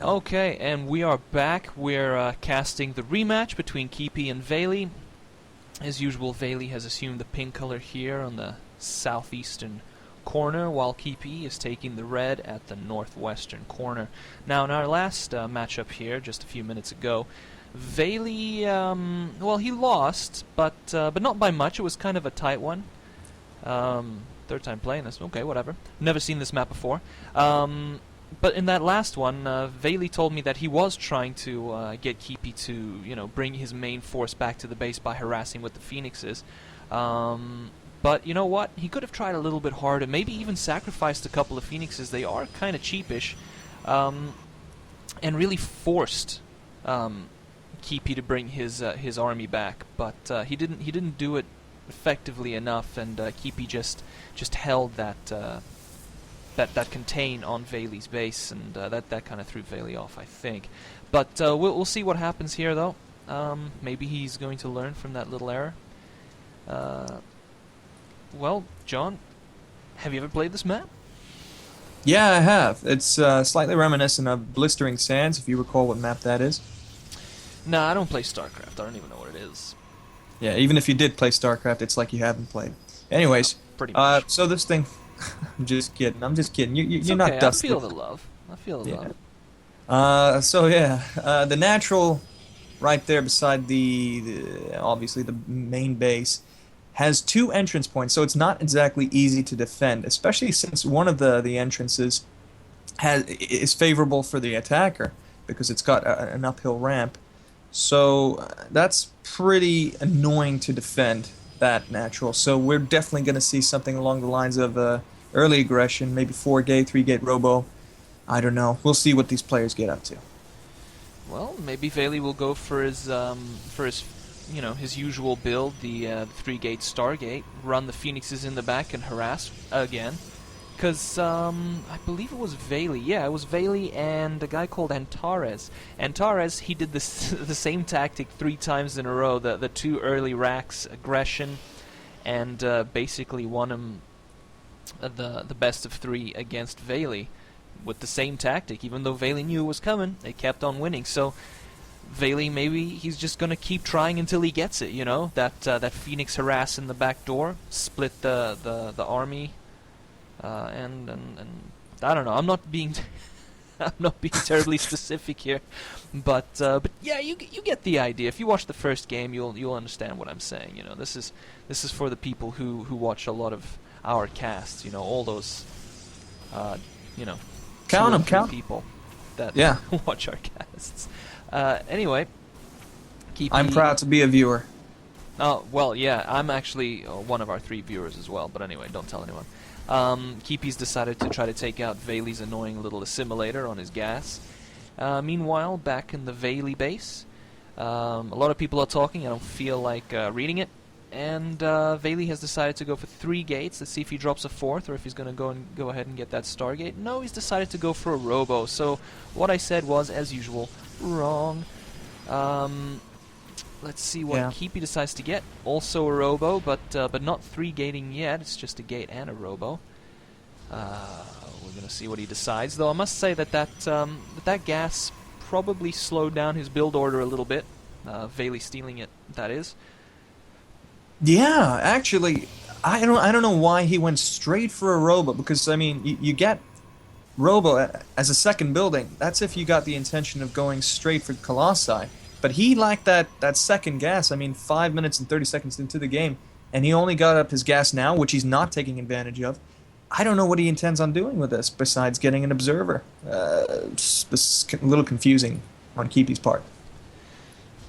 Okay, and we are back. We're casting the rematch between Keype and Valy. As usual, Valy has assumed the pink color here on the southeastern corner, while Keype is taking the red at the northwestern corner. Now, in our last matchup here, just a few minutes ago, Valy, well, he lost, but not by much. It was kind of a tight one. Third time playing this. Okay, whatever. Never seen this map before. But in that last one, Valy told me that he was trying to get Keype to, bring his main force back to the base by harassing with the Phoenixes. But you know what? He could have tried a little bit harder, maybe even sacrificed a couple of Phoenixes. They are kind of cheapish, and really forced Keype to bring his army back. But he didn't do it effectively enough, and Keype just held that contain on Valy's base, and that kind of threw Valy off, I think. But we'll see what happens here, though. Maybe he's going to learn from that little error. Well, John, have you ever played this map? Yeah, I have. It's slightly reminiscent of Blistering Sands, if you recall what map that is. Nah, I don't play StarCraft. I don't even know what it is. Yeah, even if you did play StarCraft, it's like you haven't played. Anyways, pretty much. So this thing... I'm just kidding. You're okay. not dusty. I feel the love. So yeah, the natural right there beside the obviously the main base has two entrance points, so it's not exactly easy to defend, especially since one of the entrances is favorable for the attacker because it's got an uphill ramp. So that's pretty annoying to defend, that natural. So we're definitely going to see something along the lines of early aggression, maybe 4-gate, 3-gate robo. I don't know. We'll see what these players get up to. Well, maybe Valy will go for his his usual build, the 3-gate Stargate, run the Phoenixes in the back and harass again. Because I believe it was Valy. Yeah, it was Valy and a guy called Antares. Antares, he did this the same tactic 3 times in a row, the 2 early racks aggression, and basically won him the best of 3 against Valy with the same tactic. Even though Valy knew it was coming, they kept on winning. So Valy, maybe he's just gonna keep trying until he gets it. That Phoenix harass in the back door, split the army. And I don't know. I'm not being terribly specific here, but yeah, you get the idea. If you watch the first game, you'll understand what I'm saying. This is for the people who watch a lot of our casts. All those count them people that watch our casts. Anyway, I'm proud to be a viewer. Oh well, yeah, I'm actually one of our 3 viewers as well. But anyway, don't tell anyone. Keype's decided to try to take out Valy's annoying little assimilator on his gas. Meanwhile, back in the Valy base, a lot of people are talking. I don't feel like reading it. And Valy has decided to go for 3 gates. Let's see if he drops a 4th or if he's going to go ahead and get that Stargate. No, he's decided to go for a robo. So what I said was, as usual, wrong. Let's see what Keype decides to get. Also a robo, but not 3 gating yet. It's just a gate and a robo. We're gonna see what he decides. Though I must say that gas probably slowed down his build order a little bit. Valy stealing it, that is. Yeah, actually, I don't know why he went straight for a robo, because I mean you get robo as a second building. That's if you got the intention of going straight for Colossi. But he lacked that second gas. I mean, 5 minutes and 30 seconds into the game, and he only got up his gas now, which he's not taking advantage of. I don't know what he intends on doing with this, besides getting an observer. This is a little confusing on Keype's part.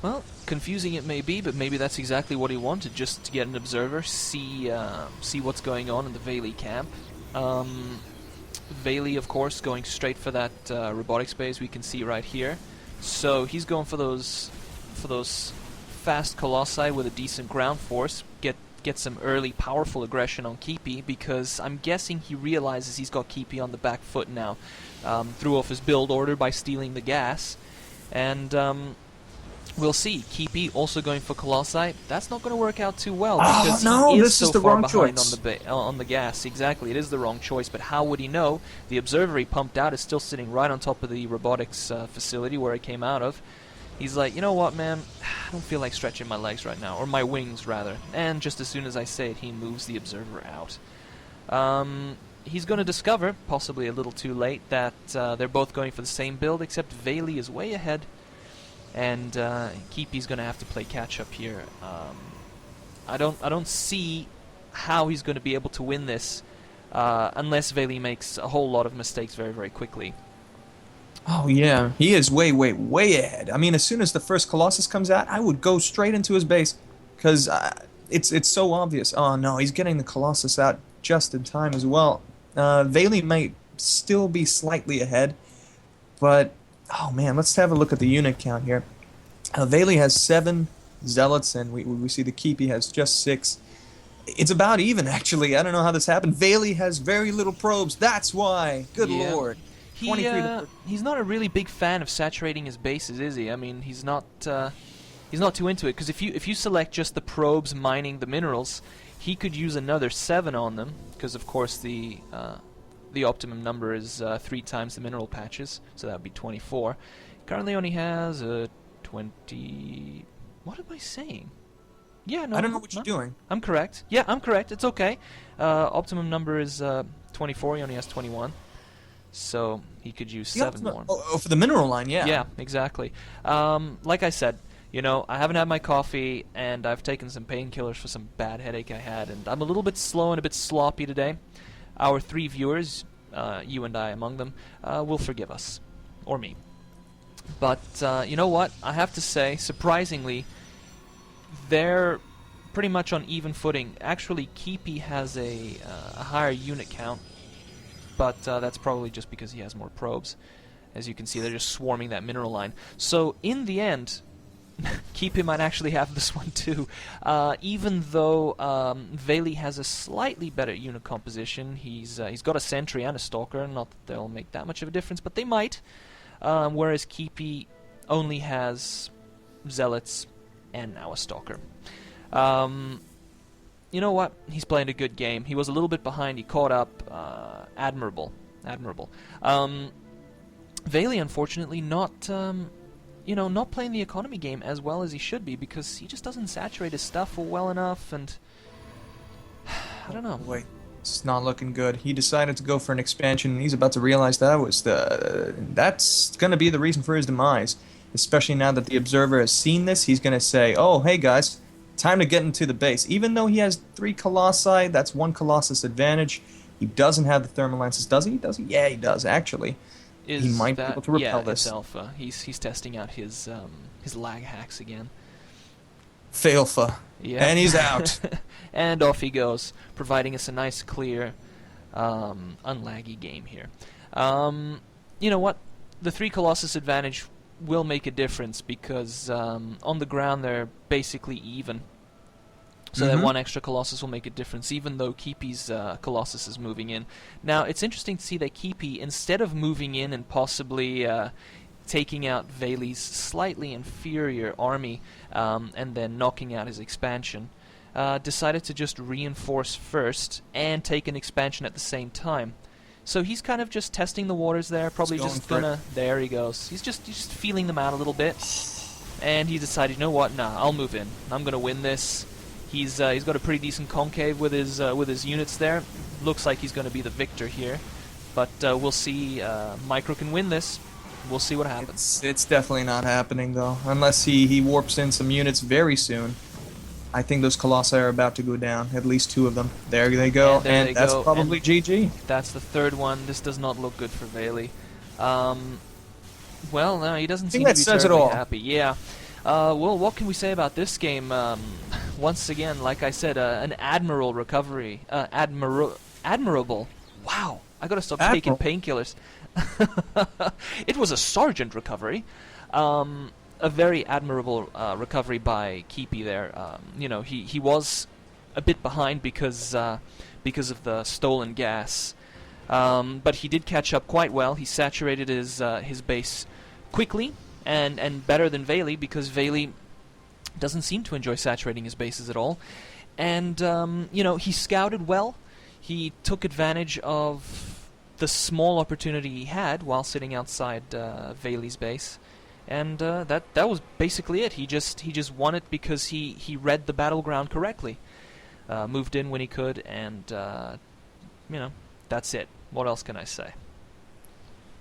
Well, confusing it may be, but maybe that's exactly what he wanted, just to get an observer, see what's going on in the Valy camp. Valy, of course, going straight for that robotics base we can see right here. So he's going for those fast Colossi with a decent ground force, get some early powerful aggression on Keype, because I'm guessing he realizes he's got Keype on the back foot now. Threw off his build order by stealing the gas, and We'll see. Keype also going for Colossi. That's not going to work out too well Oh, because no, he is this so is the far wrong behind choice. on the gas. Exactly, it is the wrong choice. But how would he know? The observer he pumped out is still sitting right on top of the robotics facility where it came out of. He's like, you know what, man? I don't feel like stretching my legs right now, or my wings rather. And just as soon as I say it, he moves the observer out. He's going to discover, possibly a little too late, that they're both going for the same build, except Valy is way ahead. And Keype's going to have to play catch-up here. I don't see how he's going to be able to win this unless Valy makes a whole lot of mistakes very, very quickly. Oh, yeah. He is way, way, way ahead. I mean, as soon as the first Colossus comes out, I would go straight into his base. Because it's so obvious. Oh, no, he's getting the Colossus out just in time as well. Valy might still be slightly ahead. But, oh, man, let's have a look at the unit count here. Valy has 7 Zealots, and we see the Keype has just 6. It's about even, actually. I don't know how this happened. Valy has very little probes. That's why. Good lord. He's not a really big fan of saturating his bases, is he? I mean, he's not too into it. Because if you select just the probes mining the minerals, he could use another 7 on them. Because of course the optimum number is 3 times the mineral patches, so that would be 24. Currently only has 20. What am I saying? Yeah, no. I don't know what you're doing. I'm correct. Yeah, I'm correct. It's okay. Optimum number is 24. He only has 21. So he could use 7 more. Oh, for the mineral line, yeah. Yeah, exactly. Like I said, you know, I haven't had my coffee, and I've taken some painkillers for some bad headache I had, and I'm a little bit slow and a bit sloppy today. Our 3 viewers, you and I among them, will forgive us. Or me. But, you know what? I have to say, surprisingly, they're pretty much on even footing. Actually, Keype has a higher unit count, but that's probably just because he has more probes. As you can see, they're just swarming that mineral line. So, in the end, Keype might actually have this one too. Even though Valy has a slightly better unit composition, he's got a sentry and a stalker. Not that they'll make that much of a difference, but they might. Whereas Keype only has zealots and now a stalker. You know what? He's playing a good game. He was a little bit behind. He caught up. Admirable. Valy, unfortunately, not playing the economy game as well as he should be because he just doesn't saturate his stuff well enough, and I don't know. Wait, it's not looking good. He decided to go for an expansion, and he's about to realize that's going to be the reason for his demise. Especially now that the observer has seen this, he's going to say, "Oh, hey guys, time to get into the base." Even though he has 3 Colossi, that's 1 Colossus advantage. He doesn't have the thermal lances, does he? Does he? Yeah, he does actually. He might be able to repel this. It's alpha. He's testing out his lag hacks again. Failfa. Yeah. And he's out. And off he goes, providing us a nice, clear, unlaggy game here. You know what? The 3 Colossus advantage will make a difference because on the ground they're basically even. So that 1 extra Colossus will make a difference, even though Keype's Colossus is moving in. Now, it's interesting to see that Keype, instead of moving in and possibly taking out Valy's slightly inferior army and then knocking out his expansion, decided to just reinforce first and take an expansion at the same time. So he's kind of just testing the waters there, probably just gonna... There he goes. He's just feeling them out a little bit. And he decided, you know what, nah, I'll move in. I'm gonna win this. He's got a pretty decent concave with his units there. Looks like he's going to be the victor here, but we'll see. Micro can win this. We'll see what happens. It's definitely not happening though, unless he warps in some units very soon. I think those Colossi are about to go down. At least 2 of them. There they go, and that's probably GG. That's the 3rd one. This does not look good for Valy. Well, no, he doesn't seem to be terribly happy. Yeah. Well, what can we say about this game? Once again, like I said, an admirable recovery. Admirable. Wow, I gotta stop taking painkillers. It was a sergeant recovery. A very admirable recovery by Keype there. You know, he was a bit behind because of the stolen gas, but he did catch up quite well. He saturated his base quickly. and better than Valy, because Valy doesn't seem to enjoy saturating his bases at all. And, he scouted well. He took advantage of the small opportunity he had while sitting outside Valy's base. And that was basically it. He just won it because he read the battleground correctly. Moved in when he could, and, that's it. What else can I say?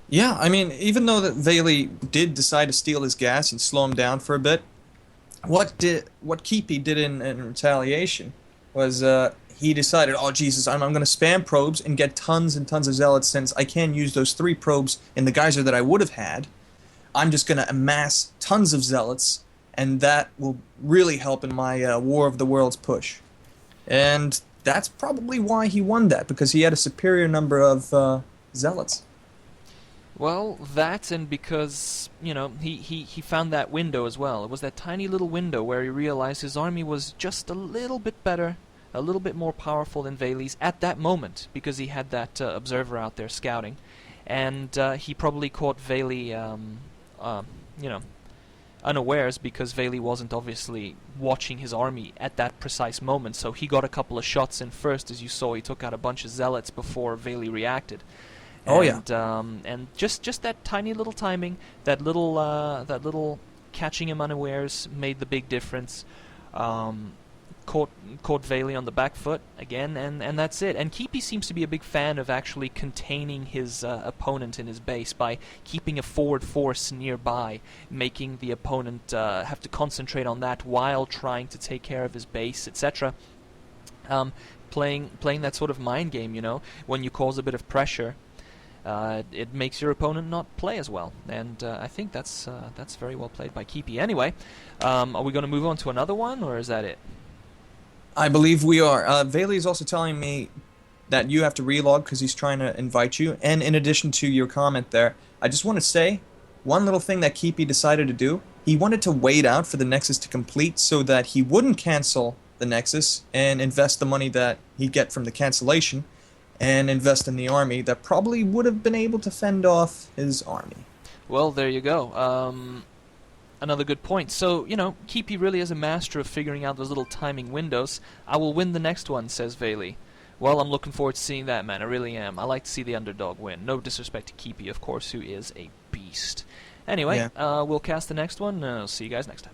Yeah, I mean, even though that Valy did decide to steal his gas and slow him down for a bit, what Keype did in retaliation was he decided, oh Jesus, I'm going to spam probes and get tons and tons of zealots. Since I can't use those 3 probes in the geyser that I would have had, I'm just going to amass tons of zealots, and that will really help in my War of the Worlds push. And that's probably why he won that, because he had a superior number of zealots. Well, that, and because, he found that window as well. It was that tiny little window where he realized his army was just a little bit better, a little bit more powerful than Valy's at that moment, because he had that observer out there scouting. And he probably caught Valy, unawares, because Valy wasn't obviously watching his army at that precise moment, so he got a couple of shots in first. As you saw, he took out a bunch of zealots before Valy reacted. Oh yeah. And just that tiny little timing, that little catching him unawares made the big difference. Caught Valy on the back foot again, and that's it. And Keype seems to be a big fan of actually containing his opponent in his base by keeping a forward force nearby, making the opponent have to concentrate on that while trying to take care of his base, etc. Playing that sort of mind game, when you cause a bit of pressure. It makes your opponent not play as well, and I think that's very well played by Keype. Anyway, are we going to move on to another one, or is that it? I believe we are. Valy is also telling me that you have to relog because he's trying to invite you. And in addition to your comment there, I just want to say one little thing that Keype decided to do. He wanted to wait out for the Nexus to complete so that he wouldn't cancel the Nexus and invest the money that he'd get from the cancellation and invest in the army that probably would have been able to fend off his army. Well, there you go. Another good point. So, Keype really is a master of figuring out those little timing windows. I will win the next one, says Valy. Well, I'm looking forward to seeing that, man. I really am. I like to see the underdog win. No disrespect to Keype, of course, who is a beast. Anyway, Yeah. we'll cast the next one. See you guys next time.